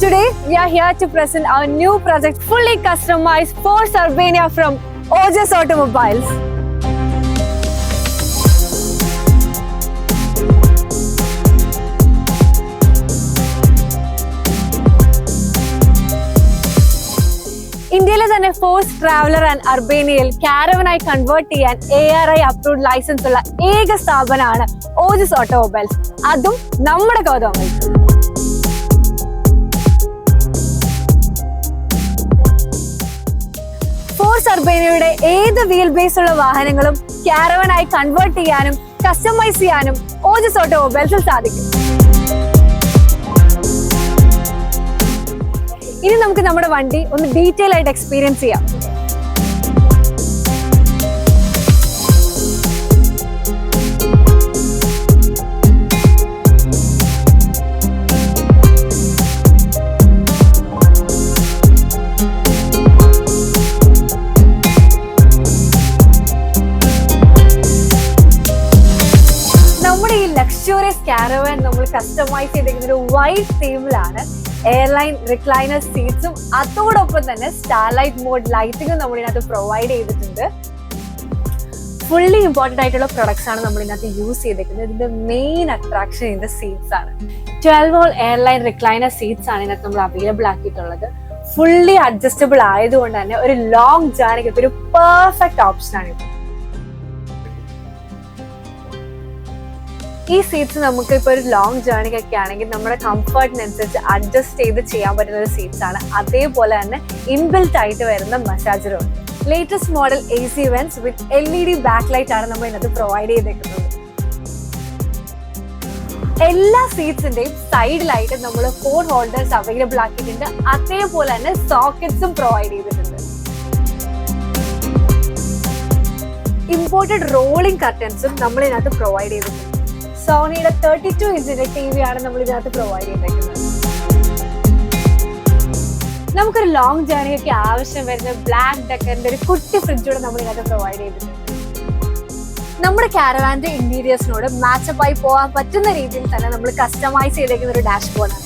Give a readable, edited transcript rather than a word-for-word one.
Today, we are here to present our new project, fully customized Force Urbania from Ojas Automobiles. ഇന്ത്യയിലെ തന്നെ force traveller and അർബേനിയയിൽ കാരവനായി convert ചെയ്യാൻ ARI approved licence ഉള്ള ഏക സ്ഥാപനമാണ് ഓജസ് automobiles, അതും നമ്മുടെ ഗോതമ്പിൽ. ഫോഴ്സ് അർബേനിയയുടെ ഏത് വീൽ ബേസ് ഉള്ള വാഹനങ്ങളും കാരവനായി കൺവേർട്ട് ചെയ്യാനും കസ്റ്റമൈസ് ചെയ്യാനും ഓജസ് ഓട്ടോമൊബൈൽസിൽ സാധിക്കും. ഇനി നമുക്ക് നമ്മുടെ വണ്ടി ഒന്ന് ഡീറ്റെയിൽ ആയിട്ട് എക്സ്പീരിയൻസ് ചെയ്യാം. നമ്മുടെ ഈ ലക്ഷറിയസ് കാരവൻ നമ്മൾ കസ്റ്റമൈസ് ചെയ്തിരിക്കുന്ന ഒരു വൈറ്റ് തീമിലാണ്. എയർലൈൻ റിക്ലൈനർ സീറ്റ്സും അതോടൊപ്പം തന്നെ സ്റ്റാർലൈറ്റ് മോഡ് ലൈറ്റിംഗും നമ്മൾ ഇതിനകത്ത് പ്രൊവൈഡ് ചെയ്തിട്ടുണ്ട്. ഫുള്ളി ഇമ്പോർട്ടൻ്റ് ആയിട്ടുള്ള പ്രൊഡക്ട്സ് ആണ് നമ്മൾ ഇതിനകത്ത് യൂസ് ചെയ്തിരിക്കുന്നത്. ഇതിന്റെ മെയിൻ അട്രാക്ഷൻ ഇതിന്റെ സീറ്റ്സ് ആണ്. 12 wall എയർലൈൻ റിക്ലൈനർ സീറ്റ്സ് ആണ് ഇതിനകത്ത് നമ്മൾ അവൈലബിൾ ആക്കിയിട്ടുള്ളത്. ഫുള്ളി അഡ്ജസ്റ്റബിൾ ആയതുകൊണ്ട് തന്നെ ഒരു ലോങ് ജേർണിക്ക് ഒരു പെർഫെക്റ്റ് ഓപ്ഷൻ ആണ് ഇത്. ഈ സീറ്റ്സ് നമുക്ക് ഇപ്പോൾ ഒരു ലോങ് ജേർണിക്കൊക്കെ ആണെങ്കിൽ നമ്മുടെ കംഫർട്ടിനനുസരിച്ച് അഡ്ജസ്റ്റ് ചെയ്ത് ചെയ്യാൻ പറ്റുന്ന ഒരു സീറ്റ്സ് ആണ്. അതേപോലെ തന്നെ ഇൻബിൽറ്റ് ആയിട്ട് വരുന്ന മസാജറും ഉണ്ട്. ലേറ്റസ്റ്റ് മോഡൽ AC vents വിത്ത് LED ബാക്ക് ലൈറ്റ് ആണ് നമ്മൾ ഇതിനകത്ത് പ്രൊവൈഡ് ചെയ്തേക്കുന്നത്. എല്ലാ സീറ്റ്സിന്റെയും സൈഡിലായിട്ട് നമ്മൾ ഫോൺ ഹോൾഡേഴ്സ് അവൈലബിൾ ആക്കിയിട്ടുണ്ട്. അതേപോലെ തന്നെ സോക്കറ്റ്സും പ്രൊവൈഡ് ചെയ്തിട്ടുണ്ട്. ഇമ്പോർട്ടഡ് റോളിംഗ് കർട്ടൻസും നമ്മൾ ഇതിനകത്ത് പ്രൊവൈഡ് ചെയ്തിട്ടുണ്ട്. സോണിയുടെ 32 ഇഞ്ചിന്റെ TV ആണ് നമ്മൾ ഇതിനകത്ത് പ്രൊവൈഡ് ചെയ്തേക്കുന്നത്. നമുക്കൊരു ലോങ് ജേർണിയൊക്കെ ആവശ്യം വരുന്ന ബ്ലാക്ക് ഡെക്കറിന്റെ ഒരു കുട്ടി ഫ്രിഡ്ജൂടെ നമ്മൾ ഇതിനകത്ത് പ്രൊവൈഡ് ചെയ്തിട്ടുണ്ട്. നമ്മുടെ കാരവാന്റെ ഇന്റീരിയേഴ്സിനോട് മാച്ചപ്പ് ആയി പോകാൻ പറ്റുന്ന രീതിയിൽ തന്നെ നമ്മൾ കസ്റ്റമൈസ് ചെയ്തേക്കുന്ന ഒരു ഡാഷ്ബോർഡാണ്.